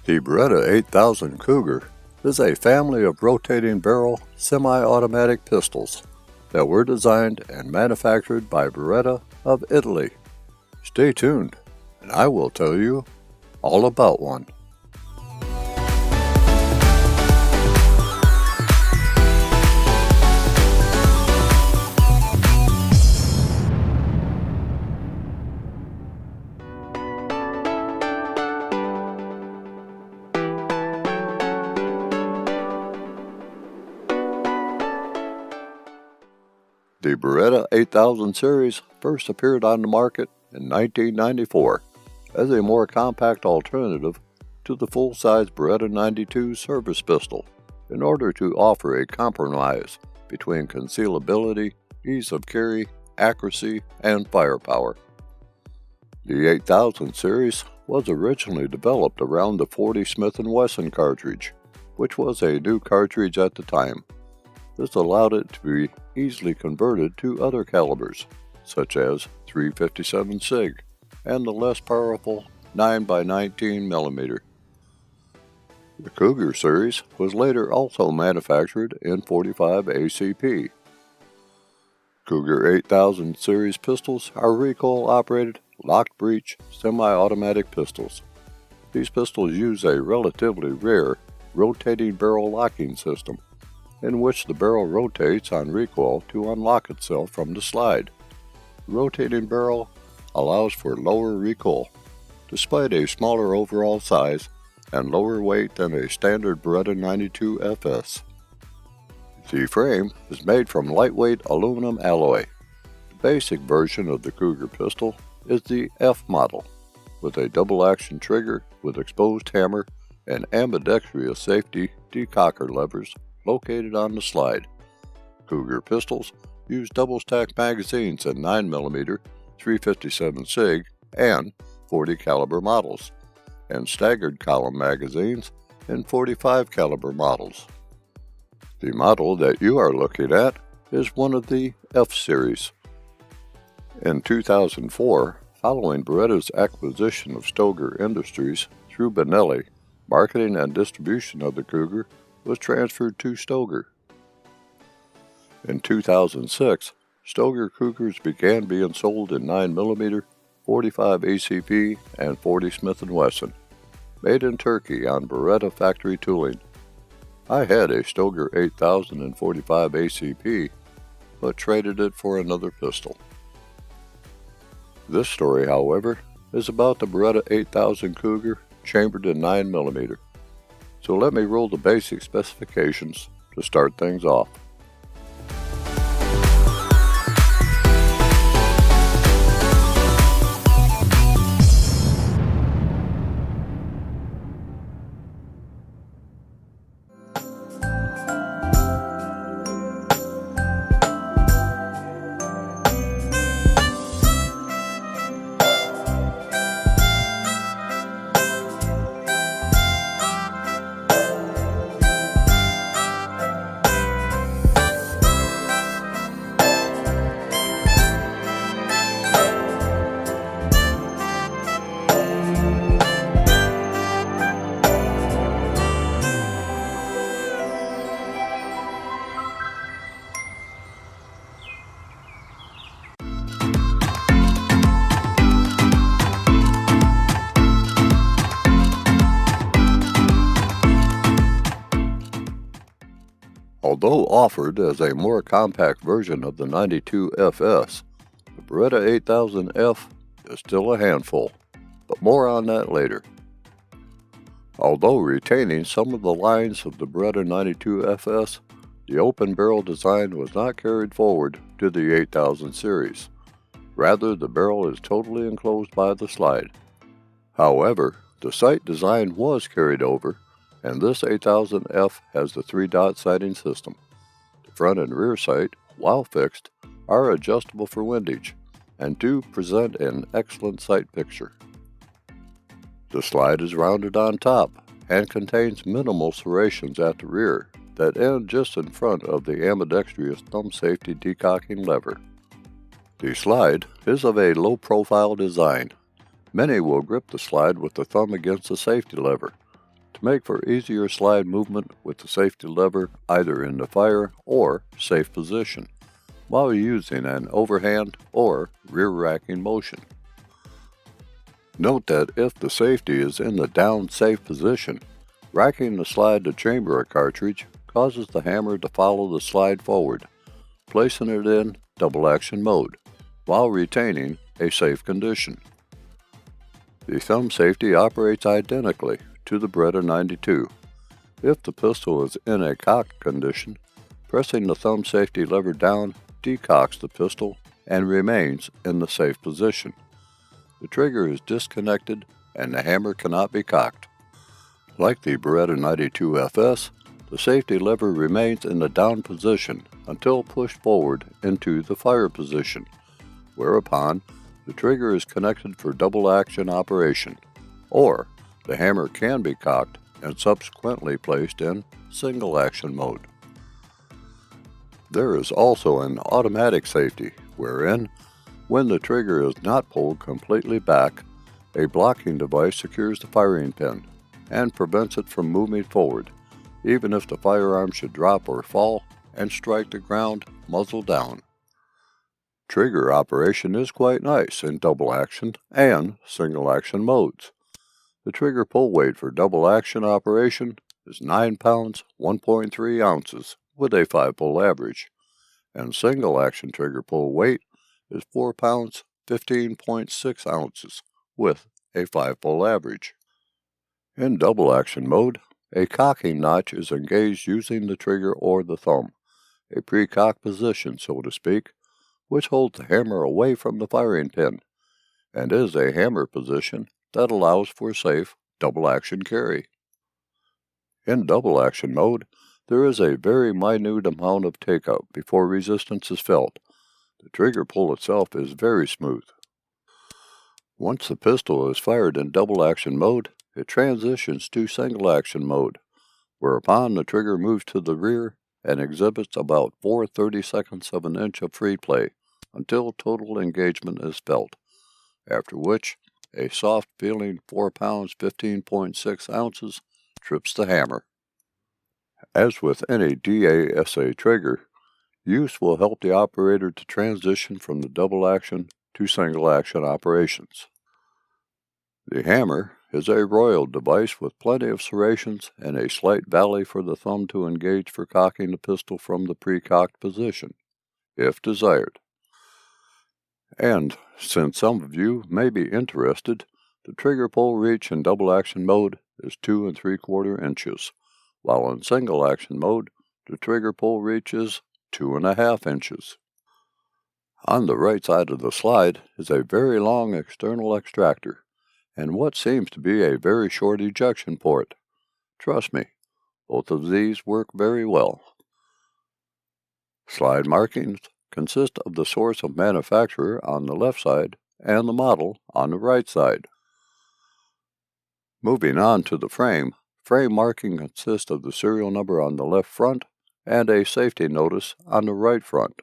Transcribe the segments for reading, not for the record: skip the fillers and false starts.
The Beretta 8000 Cougar is a family of rotating barrel semi-automatic pistols that were designed and manufactured by Beretta of Italy. Stay tuned, and I will tell you all about one. The Beretta 8000 series first appeared on the market in 1994 as a more compact alternative to the full-size Beretta 92 service pistol in order to offer a compromise between concealability, ease of carry, accuracy, and firepower. The 8000 series was originally developed around the .40 Smith & Wesson cartridge, which was a new cartridge at the time. This allowed it to be easily converted to other calibers, such as .357 SIG and the less powerful 9x19mm. The Cougar series was later also manufactured in .45 ACP. Cougar 8000 series pistols are recoil-operated, lock-breech, semi-automatic pistols. These pistols use a relatively rare rotating barrel locking system, in which the barrel rotates on recoil to unlock itself from the slide. The rotating barrel allows for lower recoil, despite a smaller overall size and lower weight than a standard Beretta 92 FS. The frame is made from lightweight aluminum alloy. The basic version of the Cougar pistol is the F model, with a double-action trigger with exposed hammer and ambidextrous safety decocker levers located on the slide. Cougar pistols use double-stack magazines in 9mm, .357 SIG, and .40 caliber models, and staggered column magazines in .45 caliber models. The model that you are looking at is one of the F series. In 2004, following Beretta's acquisition of Stoeger Industries through Benelli, marketing and distribution of the Cougar was transferred to Stoeger. In 2006, Stoeger Cougars began being sold in 9mm, .45 ACP, and .40 Smith & Wesson, made in Turkey on Beretta factory tooling. I had a Stoeger 8000 and .45 ACP, but traded it for another pistol. This story, however, is about the Beretta 8000 Cougar chambered in 9mm. So let me roll the basic specifications to start things off. Although offered as a more compact version of the 92 FS, the Beretta 8000F is still a handful, but more on that later. Although retaining some of the lines of the Beretta 92 FS, the open barrel design was not carried forward to the 8000 series. Rather, the barrel is totally enclosed by the slide. However, the sight design was carried over, and this 8000F has the 3-dot sighting system. The front and rear sight, while fixed, are adjustable for windage and do present an excellent sight picture. The slide is rounded on top and contains minimal serrations at the rear that end just in front of the ambidextrous thumb safety decocking lever. The slide is of a low-profile design. Many will grip the slide with the thumb against the safety lever, to make for easier slide movement with the safety lever either in the fire or safe position while using an overhand or rear racking motion. Note that if the safety is in the down safe position, racking the slide to chamber a cartridge causes the hammer to follow the slide forward, placing it in double action mode while retaining a safe condition. The thumb safety operates identically to the Beretta 92. If the pistol is in a cocked condition, pressing the thumb safety lever down decocks the pistol and remains in the safe position. The trigger is disconnected and the hammer cannot be cocked. Like the Beretta 92FS, the safety lever remains in the down position until pushed forward into the fire position, whereupon the trigger is connected for double action operation, or the hammer can be cocked and subsequently placed in single action mode. There is also an automatic safety, wherein, when the trigger is not pulled completely back, a blocking device secures the firing pin and prevents it from moving forward, even if the firearm should drop or fall and strike the ground muzzle down. Trigger operation is quite nice in double action and single action modes. The trigger pull weight for double action operation is 9 pounds 1.3 ounces with a 5-pull average, and single action trigger pull weight is 4 pounds 15.6 ounces with a 5-pull average. In double action mode, a cocking notch is engaged using the trigger or the thumb, a pre-cock position so to speak, which holds the hammer away from the firing pin, and is a hammer position that allows for safe double action carry. In double action mode, there is a very minute amount of takeout before resistance is felt. The trigger pull itself is very smooth. Once the pistol is fired in double action mode, it transitions to single action mode, whereupon the trigger moves to the rear and exhibits about 4/32 of an inch of free play until total engagement is felt, after which a soft feeling 4 pounds 15.6 ounces trips the hammer. As with any DASA trigger, use will help the operator to transition from the double action to single action operations. The hammer is a royal device with plenty of serrations and a slight valley for the thumb to engage for cocking the pistol from the pre-cocked position, if desired. And, since some of you may be interested, the trigger pull reach in double action mode is 2 3/4 inches, while in single action mode, the trigger pull reach is 2.5 inches. On the right side of the slide is a very long external extractor, and what seems to be a very short ejection port. Trust me, both of these work very well. Slide markings consist of the source of manufacturer on the left side and the model on the right side. Moving on to the frame marking consists of the serial number on the left front and a safety notice on the right front.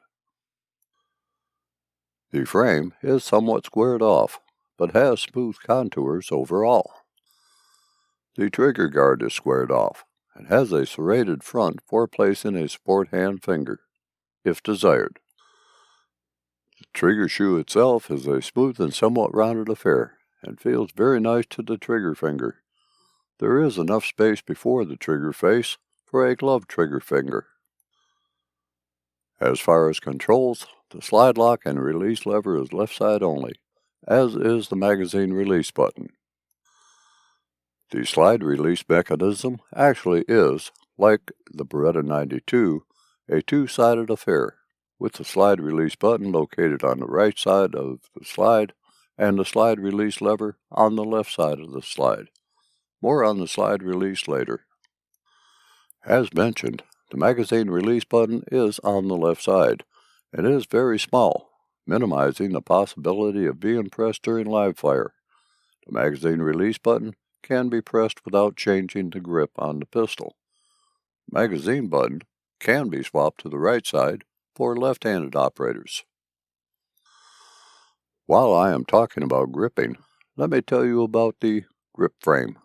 The frame is somewhat squared off, but has smooth contours overall. The trigger guard is squared off and has a serrated front for placing a sport hand finger, if desired. The trigger shoe itself is a smooth and somewhat rounded affair, and feels very nice to the trigger finger. There is enough space before the trigger face for a glove trigger finger. As far as controls, the slide lock and release lever is left side only, as is the magazine release button. The slide release mechanism actually is, like the Beretta 92, a two-sided affair, with the slide release button located on the right side of the slide and the slide release lever on the left side of the slide. More on the slide release later. As mentioned, the magazine release button is on the left side, and is very small, minimizing the possibility of being pressed during live fire. The magazine release button can be pressed without changing the grip on the pistol. The magazine button can be swapped to the right side for left-handed operators. While I am talking about gripping, let me tell you about the grip frame.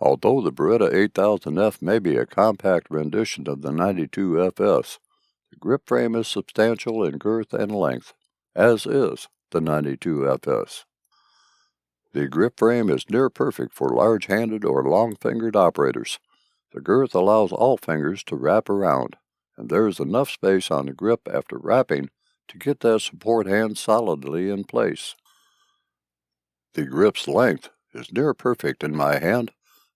Although the Beretta 8000F may be a compact rendition of the 92FS, the grip frame is substantial in girth and length, as is the 92FS. The grip frame is near perfect for large-handed or long-fingered operators. The girth allows all fingers to wrap around, and there is enough space on the grip after wrapping to get that support hand solidly in place. The grip's length is near perfect in my hand,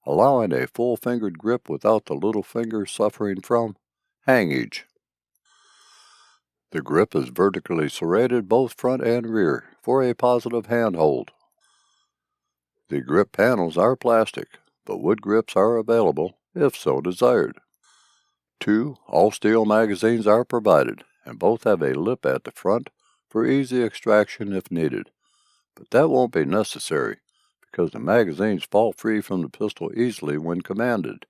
allowing a full-fingered grip without the little finger suffering from hangage. The grip is vertically serrated both front and rear for a positive handhold. The grip panels are plastic, but wood grips are available if so desired. 2 all-steel magazines are provided, and both have a lip at the front for easy extraction if needed, but that won't be necessary because the magazines fall free from the pistol easily when commanded,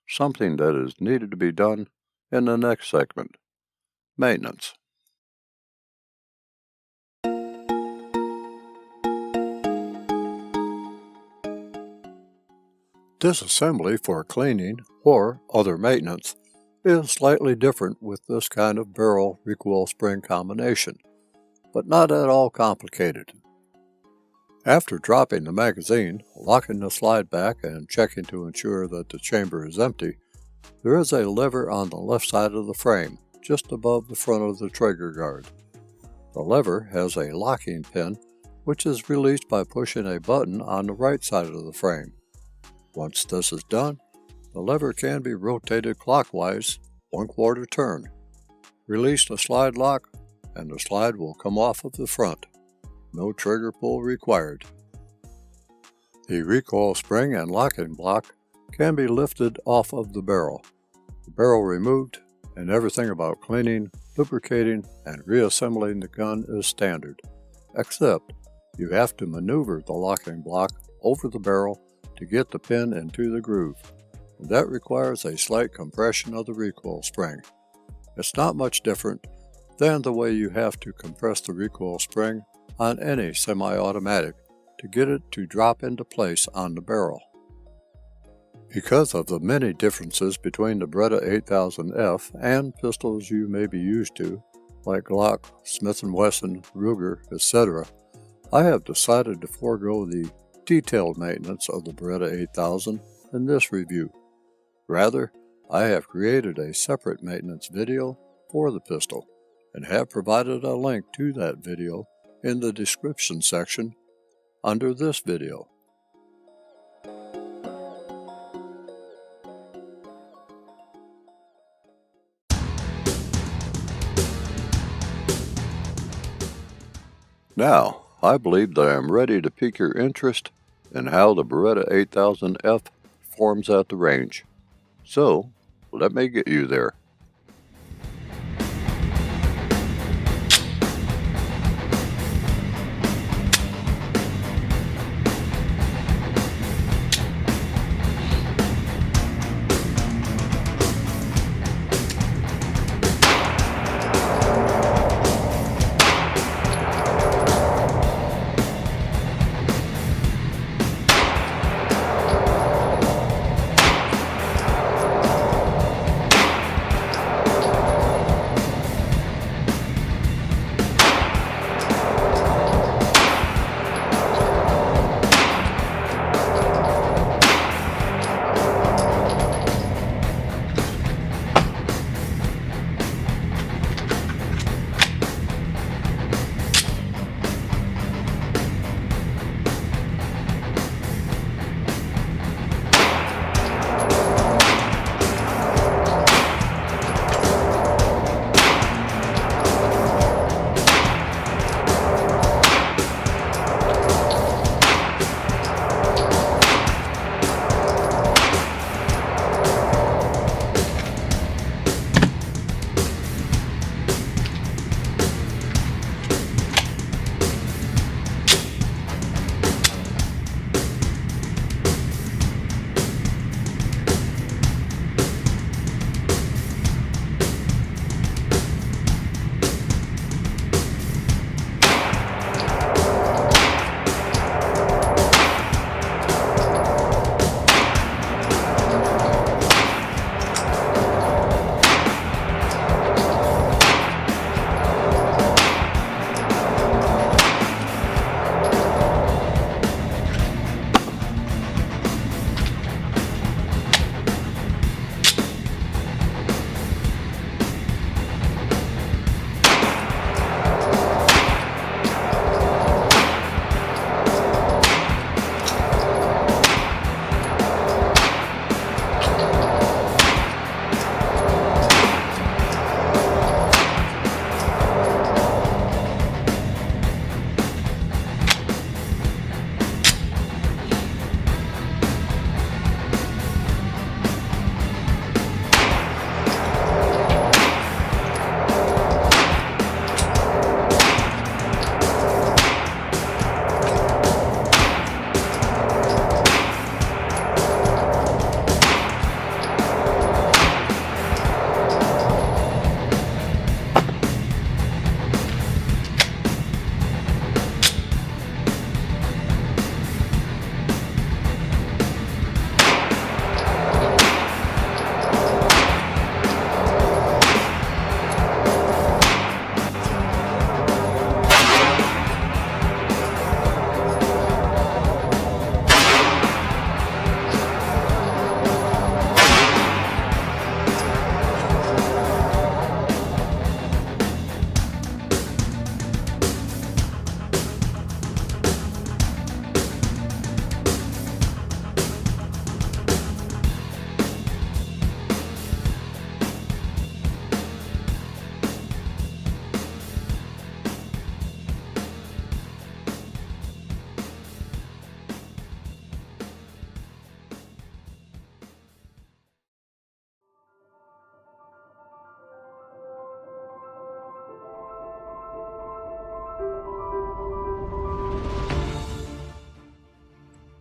something that is needed to be done in the next segment. Maintenance. Disassembly for cleaning or other maintenance is slightly different with this kind of barrel recoil spring combination, but not at all complicated. After dropping the magazine, locking the slide back, and checking to ensure that the chamber is empty, there is a lever on the left side of the frame, just above the front of the trigger guard. The lever has a locking pin, which is released by pushing a button on the right side of the frame. Once this is done, the lever can be rotated clockwise 1/4 turn. Release the slide lock, and the slide will come off of the front. No trigger pull required. The recoil spring and locking block can be lifted off of the barrel removed, and everything about cleaning, lubricating, and reassembling the gun is standard, except you have to maneuver the locking block over the barrel to get the pin into the groove, and that requires a slight compression of the recoil spring. It's not much different than the way you have to compress the recoil spring on any semi-automatic to get it to drop into place on the barrel. Because of the many differences between the Beretta 8000F and pistols you may be used to, like Glock, Smith & Wesson, Ruger, etc., I have decided to forego the detailed maintenance of the Beretta 8000 in this review. Rather, I have created a separate maintenance video for the pistol and have provided a link to that video in the description section under this video. Now, I believe that I am ready to pique your interest in how the Beretta 8000F performs at the range. So, let me get you there.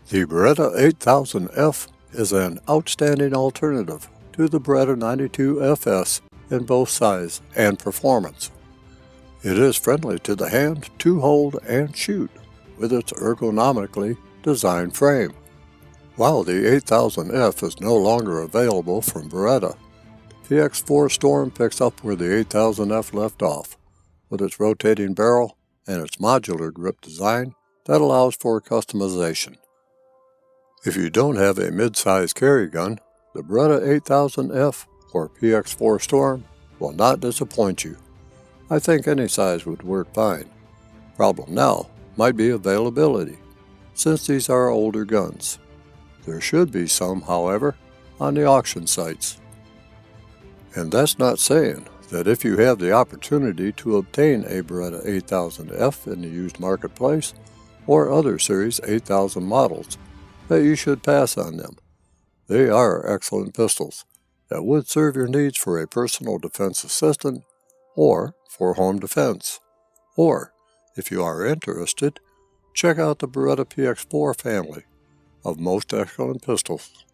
The Beretta 8000F is an outstanding alternative to the Beretta 92FS in both size and performance. It is friendly to the hand to hold and shoot with its ergonomically designed frame. While the 8000F is no longer available from Beretta, the Px4 STORM picks up where the 8000F left off, with its rotating barrel and its modular grip design that allows for customization. If you don't have a mid-size carry gun, the Beretta 8000F or Px4 STORM will not disappoint you. I think any size would work fine. Problem now might be availability, since these are older guns. There should be some, however, on the auction sites. And that's not saying that if you have the opportunity to obtain a Beretta 8000F in the used marketplace or other Series 8000 models, that you should pass on them. They are excellent pistols that would serve your needs for a personal defense assistant or for home defense. Or, if you are interested, check out the Beretta Px4 family of most excellent pistols.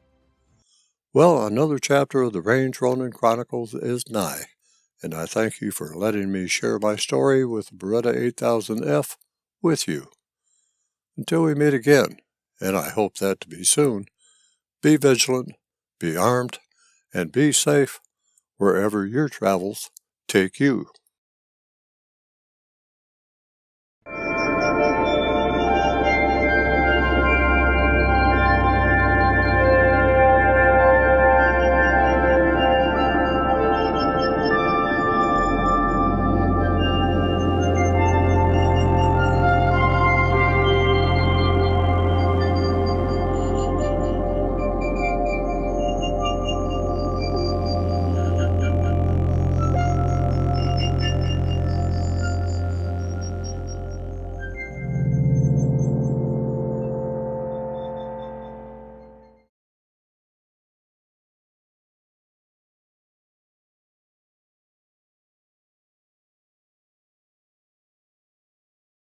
Well, another chapter of the Range Ronin Chronicles is nigh, and I thank you for letting me share my story with the Beretta 8000F with you. Until we meet again, and I hope that to be soon, be vigilant, be armed, and be safe wherever your travels take you.